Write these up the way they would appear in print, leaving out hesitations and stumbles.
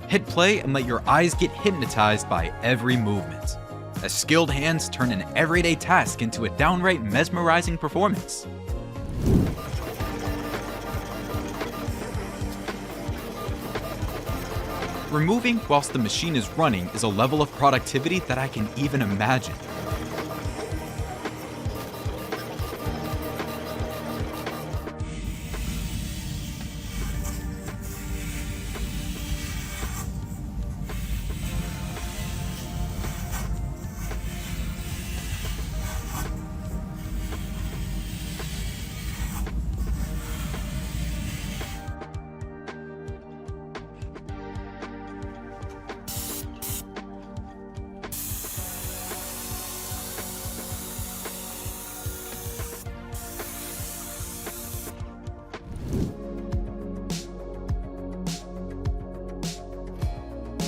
Hit play and let your eyes get hypnotized by every movement, as skilled hands turn an everyday task into a downright mesmerizing performance. Removing whilst the machine is running is a level of productivity that I can even imagine.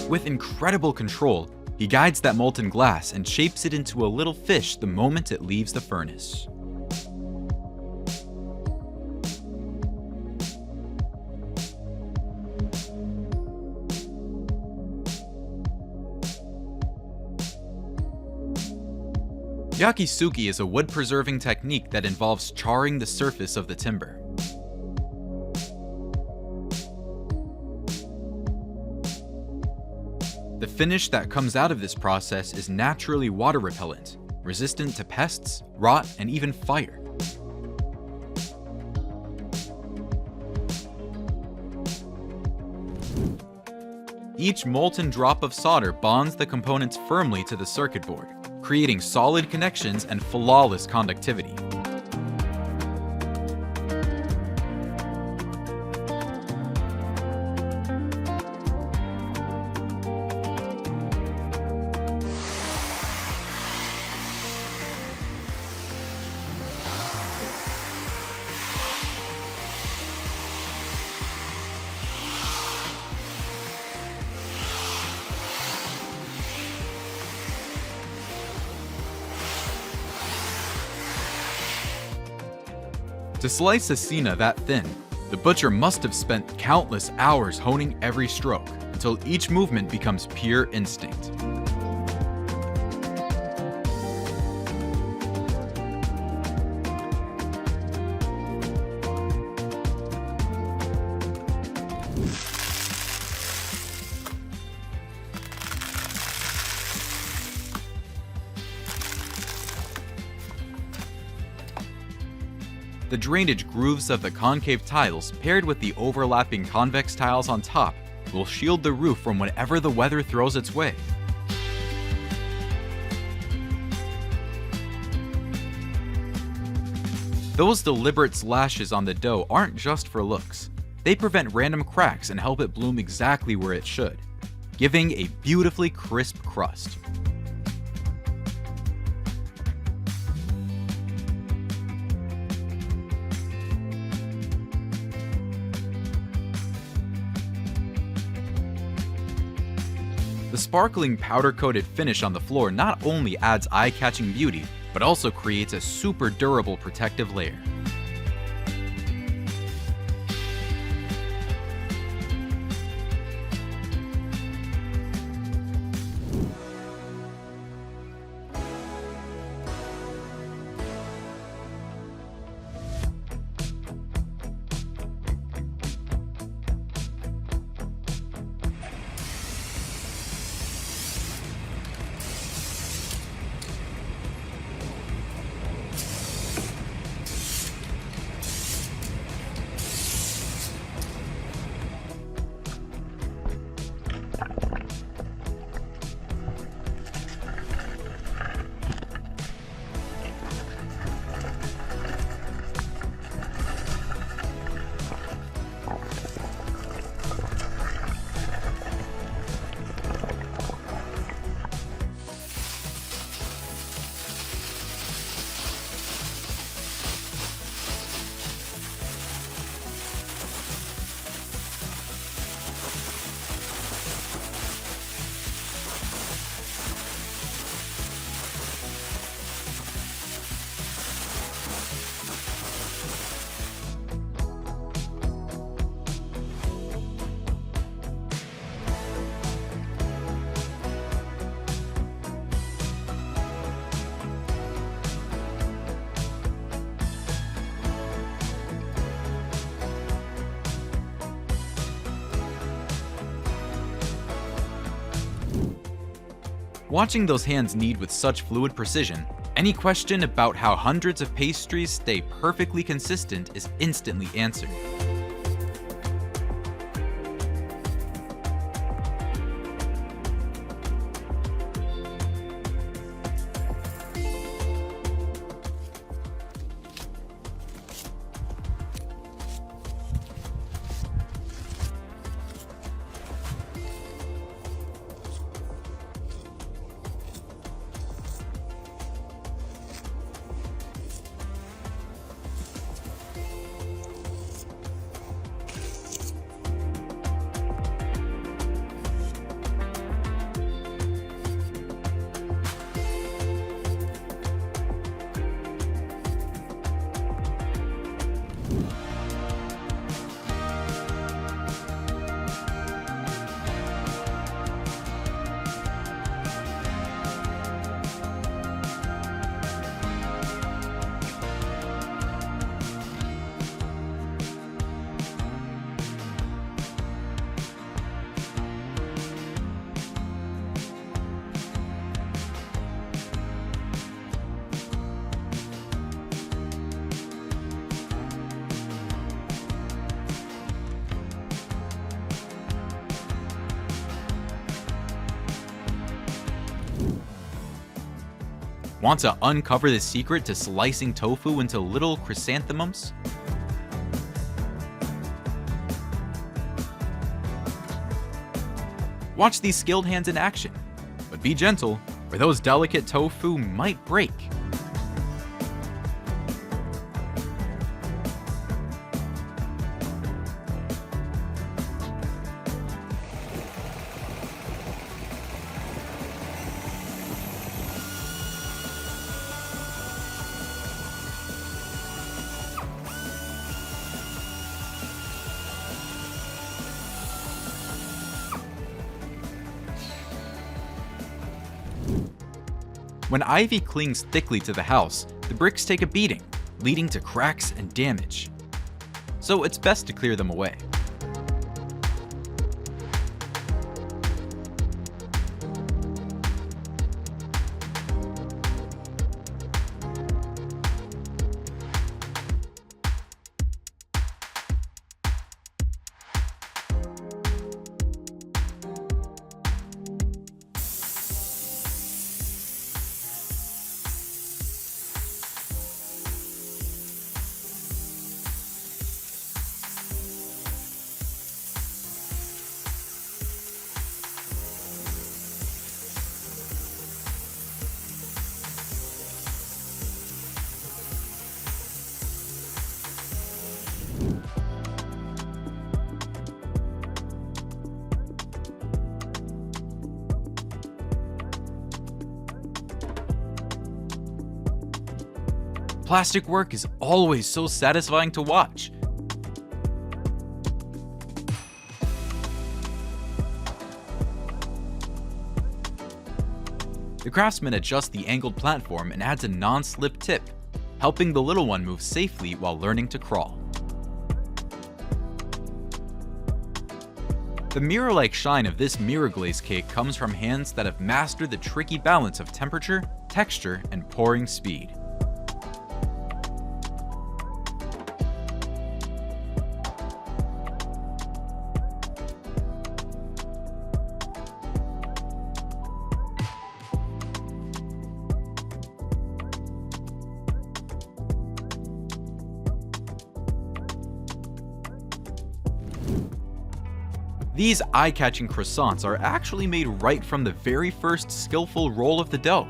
With incredible control, he guides that molten glass and shapes it into a little fish the moment it leaves the furnace. Yakisugi is a wood-preserving technique that involves charring the surface of the timber. The finish that comes out of this process is naturally water repellent, resistant to pests, rot, and even fire. Each molten drop of solder bonds the components firmly to the circuit board, creating solid connections and flawless conductivity. To slice a cena that thin, the butcher must have spent countless hours honing every stroke until each movement becomes pure instinct. The drainage grooves of the concave tiles paired with the overlapping convex tiles on top will shield the roof from whatever the weather throws its way. Those deliberate slashes on the dough aren't just for looks. They prevent random cracks and help it bloom exactly where it should, giving a beautifully crisp crust. The sparkling powder-coated finish on the floor not only adds eye-catching beauty, but also creates a super durable protective layer. Watching those hands knead with such fluid precision, any question about how hundreds of pastries stay perfectly consistent is instantly answered. Want to uncover the secret to slicing tofu into little chrysanthemums? Watch these skilled hands in action, but be gentle, or those delicate tofu might break. When ivy clings thickly to the house, the bricks take a beating, leading to cracks and damage. So it's best to clear them away. Plastic work is always so satisfying to watch. The craftsman adjusts the angled platform and adds a non-slip tip, helping the little one move safely while learning to crawl. The mirror-like shine of this mirror glaze cake comes from hands that have mastered the tricky balance of temperature, texture, and pouring speed. These eye-catching croissants are actually made right from the very first skillful roll of the dough.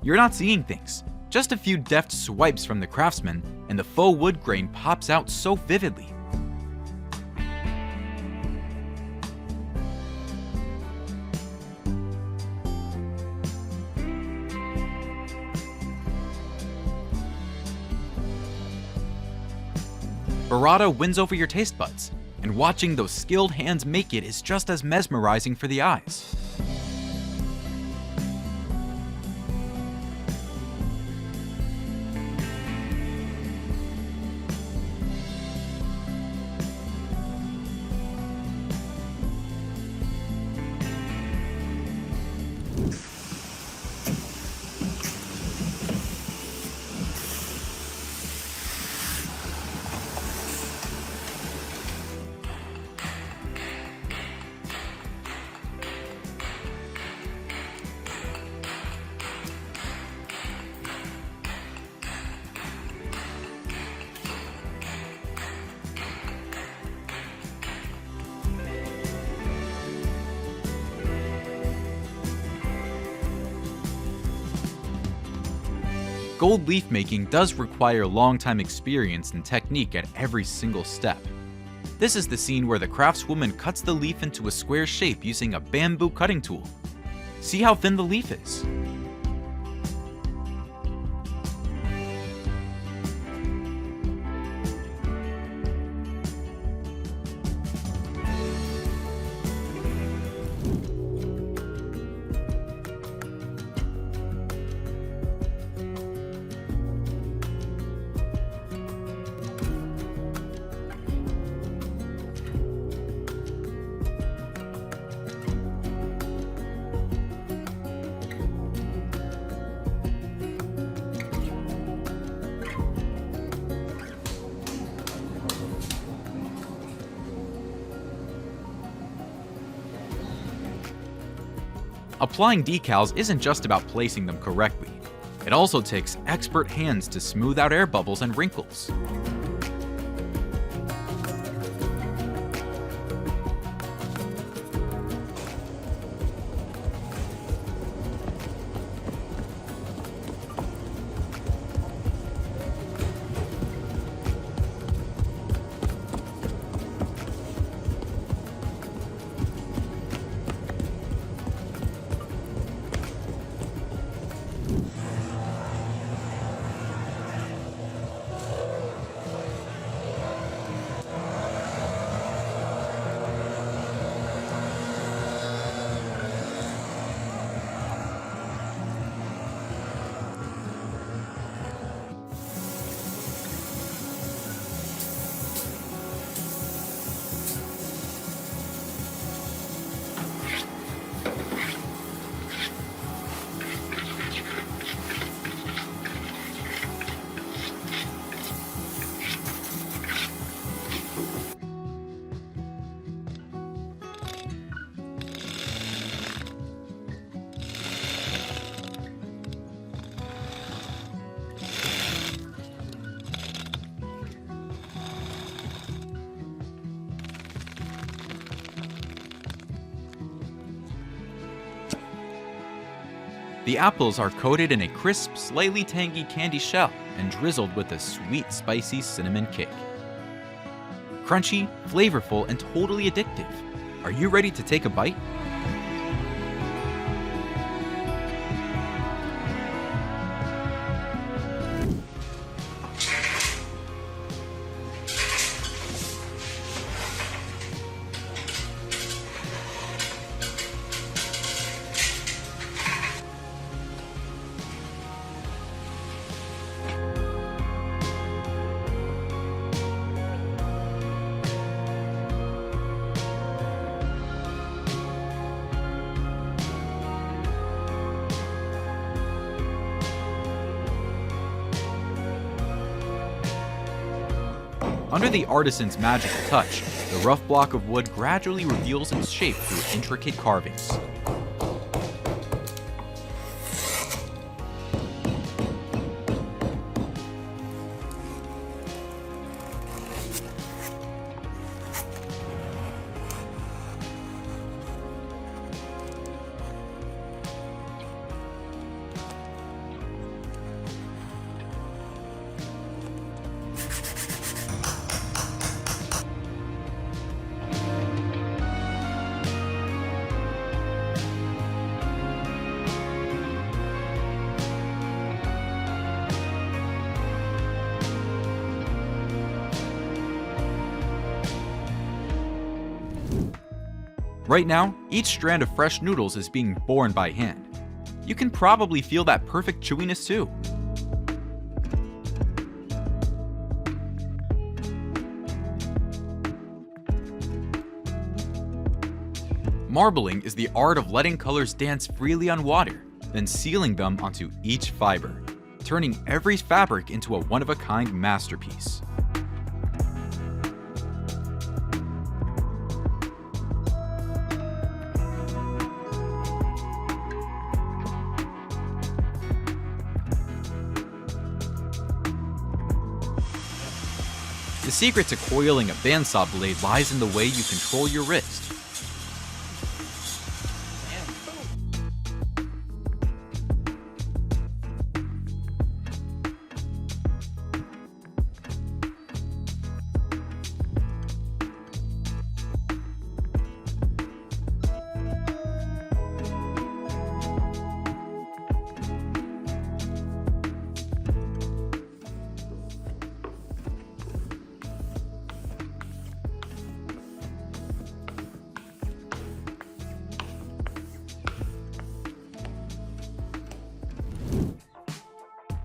You're not seeing things. Just a few deft swipes from the craftsman, and the faux wood grain pops out so vividly. Burrata wins over your taste buds, and watching those skilled hands make it is just as mesmerizing for the eyes. Gold leaf making does require long-time experience and technique at every single step. This is the scene where the craftswoman cuts the leaf into a square shape using a bamboo cutting tool. See how thin the leaf is? Applying decals isn't just about placing them correctly. It also takes expert hands to smooth out air bubbles and wrinkles. The apples are coated in a crisp, slightly tangy candy shell and drizzled with a sweet, spicy cinnamon kick. Crunchy, flavorful, and totally addictive. Are you ready to take a bite? Under the artisan's magical touch, the rough block of wood gradually reveals its shape through intricate carvings. Right now, each strand of fresh noodles is being born by hand. You can probably feel that perfect chewiness too. Marbling is the art of letting colors dance freely on water, then sealing them onto each fiber, turning every fabric into a one-of-a-kind masterpiece. The secret to coiling a bandsaw blade lies in the way you control your wrist.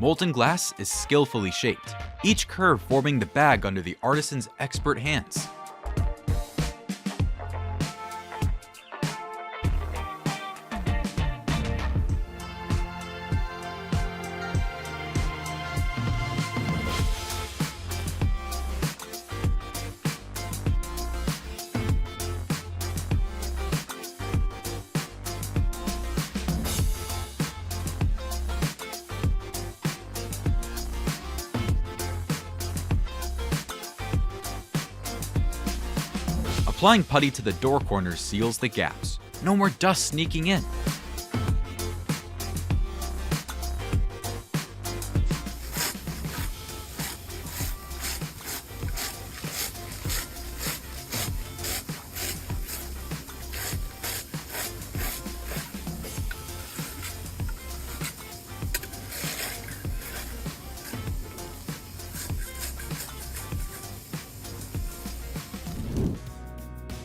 Molten glass is skillfully shaped, each curve forming the bag under the artisan's expert hands. Applying putty to the door corners seals the gaps. No more dust sneaking in.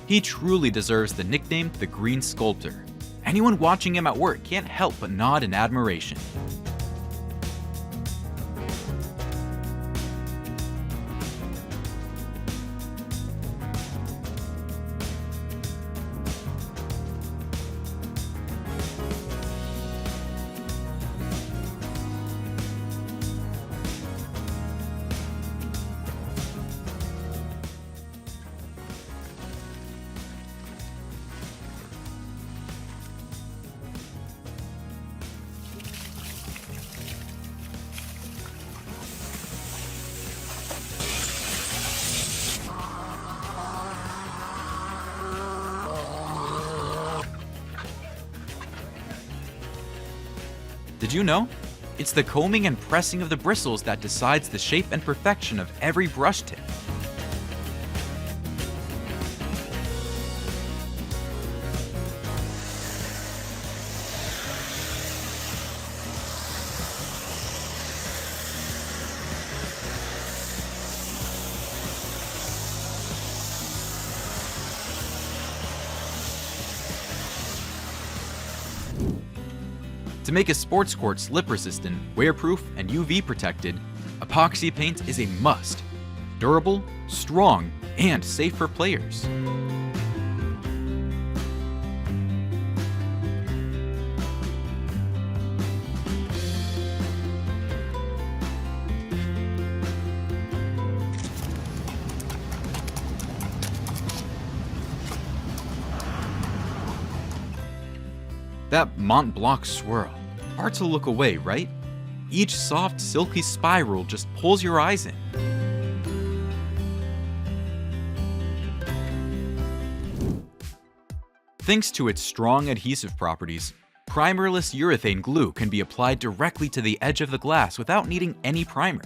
He truly deserves the nickname the Green Sculptor. Anyone watching him at work can't help but nod in admiration. Did you know? It's the combing and pressing of the bristles that decides the shape and perfection of every brush tip. To make a sports court slip-resistant, wear-proof, and UV protected, epoxy paint is a must. Durable, strong, and safe for players. That Mont Blanc swirl. Hard to look away, right? Each soft, silky spiral just pulls your eyes in. Thanks to its strong adhesive properties, primerless urethane glue can be applied directly to the edge of the glass without needing any primer.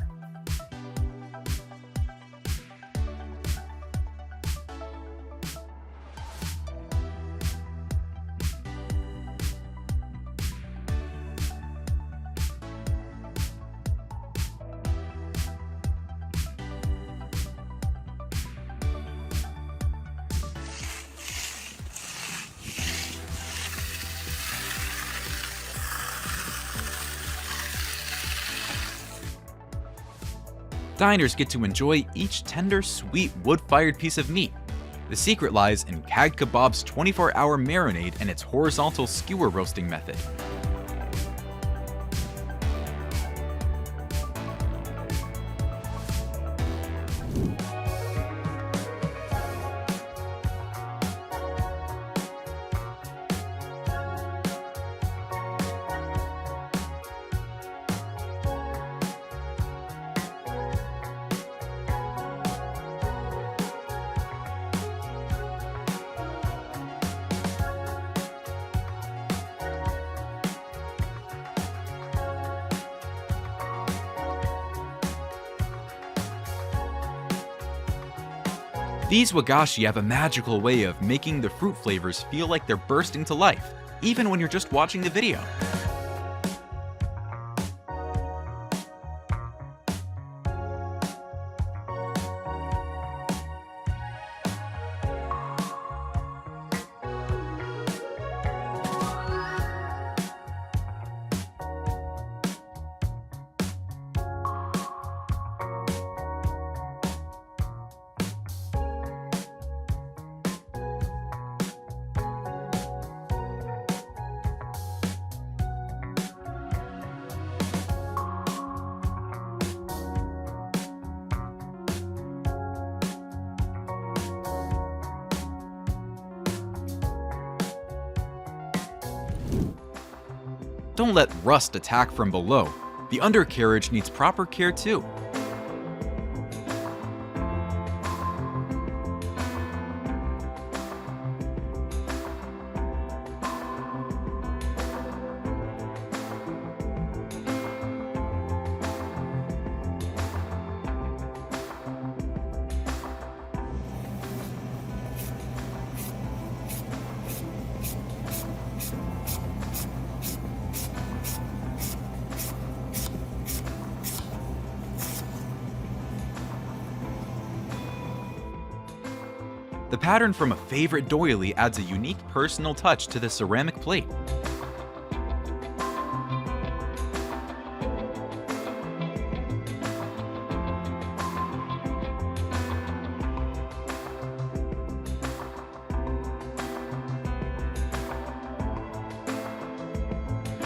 Diners get to enjoy each tender, sweet, wood-fired piece of meat. The secret lies in Kag Kebab's 24-hour marinade and its horizontal skewer roasting method. These wagashi have a magical way of making the fruit flavors feel like they're bursting to life, even when you're just watching the video. Don't let rust attack from below. The undercarriage needs proper care too. The pattern from a favorite doily adds a unique personal touch to the ceramic plate.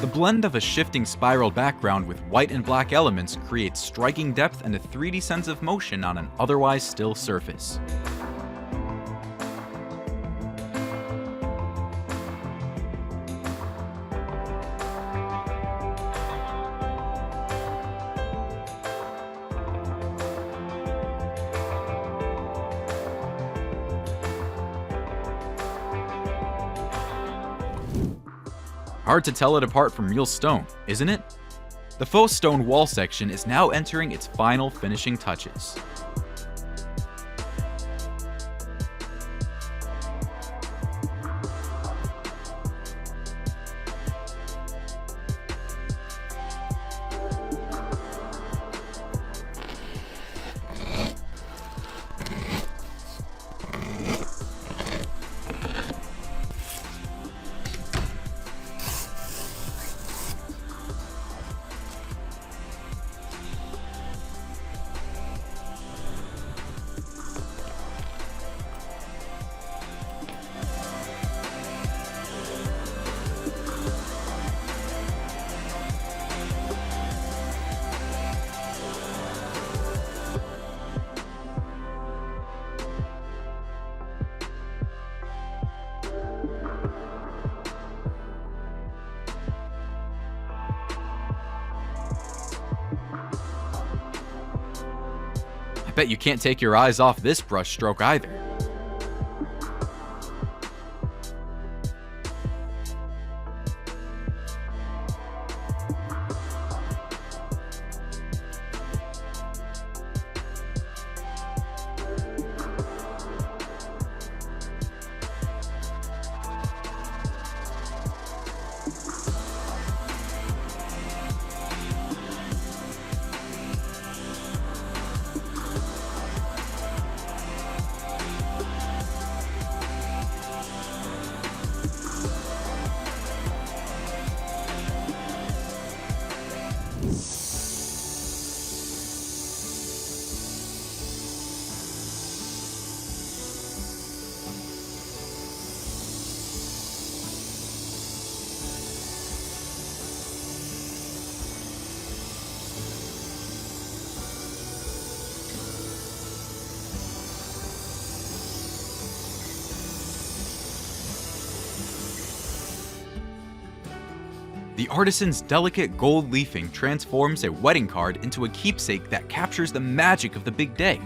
The blend of a shifting spiral background with white and black elements creates striking depth and a 3D sense of motion on an otherwise still surface. Hard to tell it apart from real stone, isn't it? The faux stone wall section is now entering its final finishing touches. I bet you can't take your eyes off this brush stroke either. The artisan's delicate gold leafing transforms a wedding card into a keepsake that captures the magic of the big day.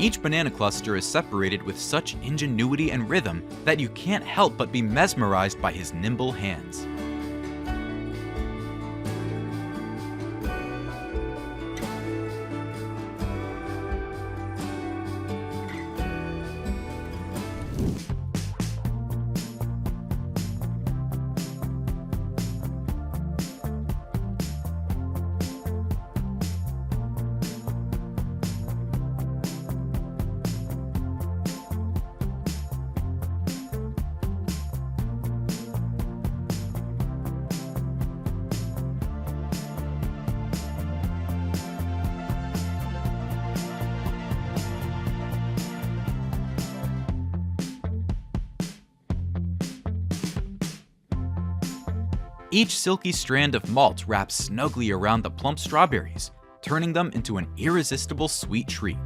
Each banana cluster is separated with such ingenuity and rhythm that you can't help but be mesmerized by his nimble hands. Each silky strand of malt wraps snugly around the plump strawberries, turning them into an irresistible sweet treat.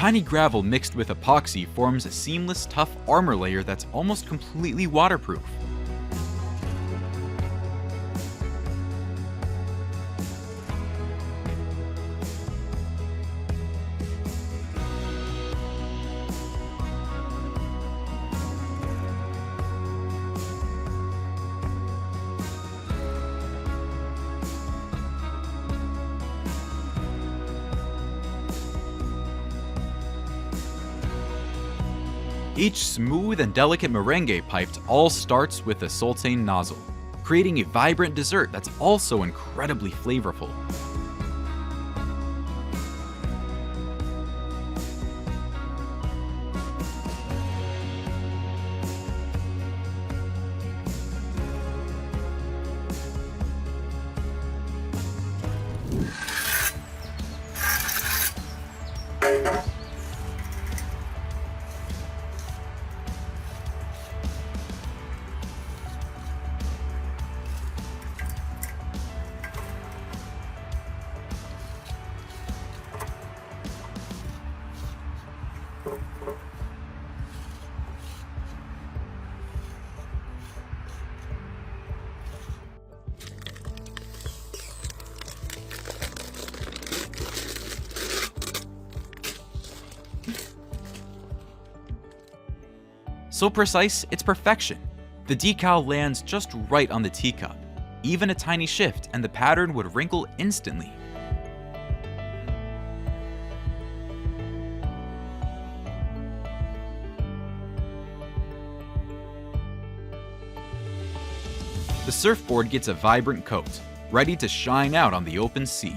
Tiny gravel mixed with epoxy forms a seamless, tough armor layer that's almost completely waterproof. Each smooth and delicate merengue piped all starts with a sultane nozzle, creating a vibrant dessert that's also incredibly flavorful. So precise, it's perfection. The decal lands just right on the teacup. Even a tiny shift and the pattern would wrinkle instantly. The surfboard gets a vibrant coat, ready to shine out on the open sea.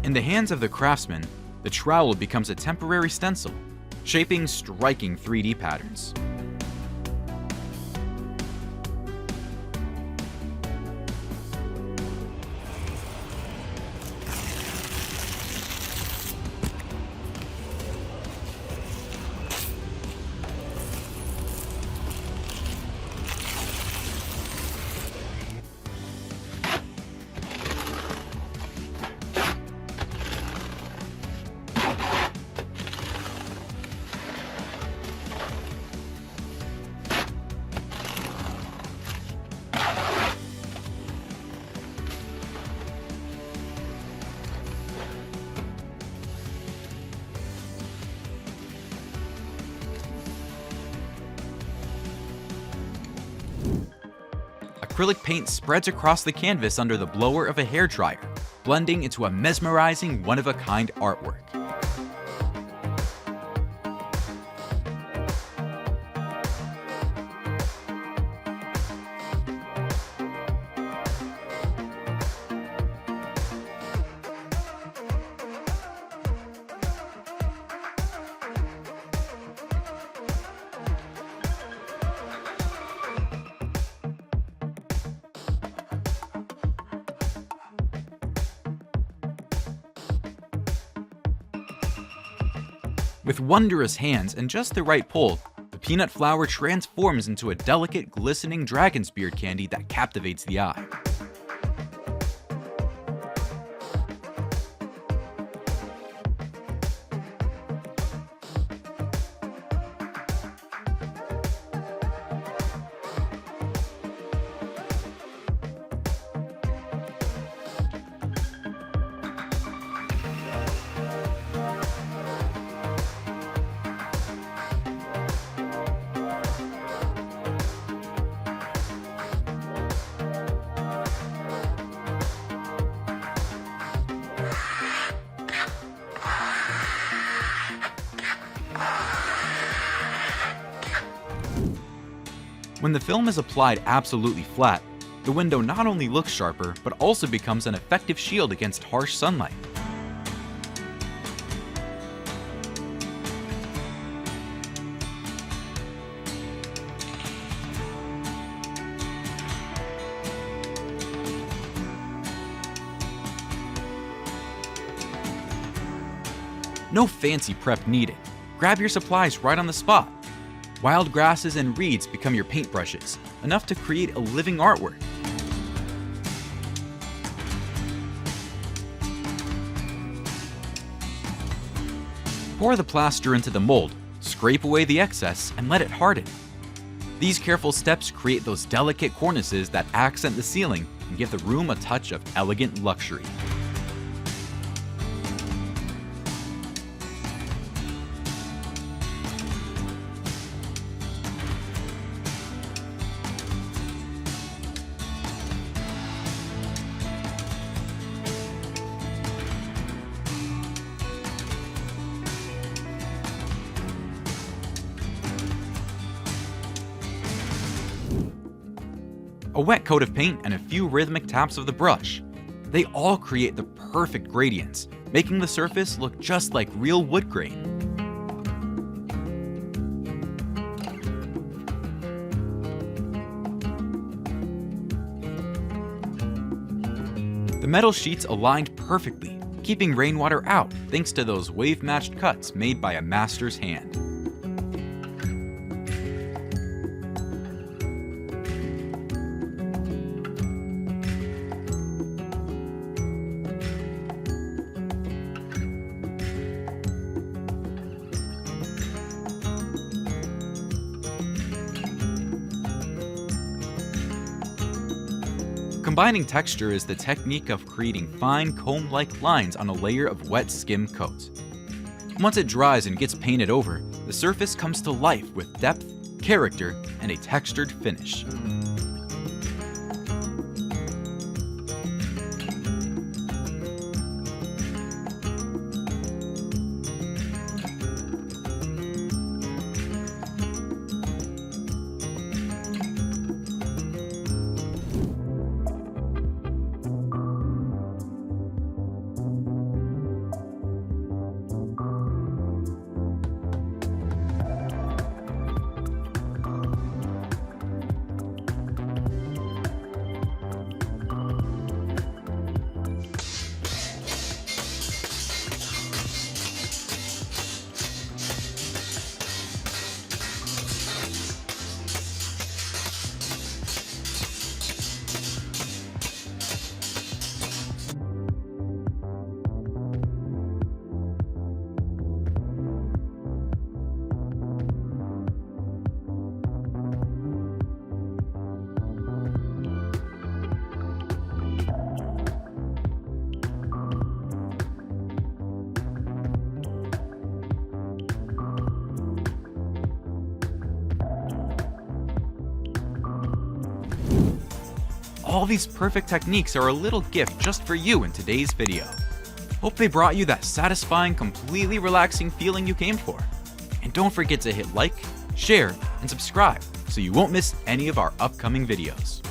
In the hands of the craftsman, the trowel becomes a temporary stencil, shaping striking 3D patterns. Acrylic paint spreads across the canvas under the blower of a hairdryer, blending into a mesmerizing, one-of-a-kind artwork. With wondrous hands and just the right pull, the peanut flour transforms into a delicate, glistening dragon's beard candy that captivates the eye. When the film is applied absolutely flat, the window not only looks sharper, but also becomes an effective shield against harsh sunlight. No fancy prep needed. Grab your supplies right on the spot. Wild grasses and reeds become your paintbrushes, enough to create a living artwork. Pour the plaster into the mold, scrape away the excess, and let it harden. These careful steps create those delicate cornices that accent the ceiling and give the room a touch of elegant luxury. A wet coat of paint and a few rhythmic taps of the brush. They all create the perfect gradients, making the surface look just like real wood grain. The metal sheets aligned perfectly, keeping rainwater out thanks to those wave-matched cuts made by a master's hand. Combining texture is the technique of creating fine comb-like lines on a layer of wet skim coat. Once it dries and gets painted over, the surface comes to life with depth, character, and a textured finish. all these perfect techniques are a little gift just for you in today's video. Hope they brought you that satisfying, completely relaxing feeling you came for. And don't forget to hit like, share, and subscribe so you won't miss any of our upcoming videos.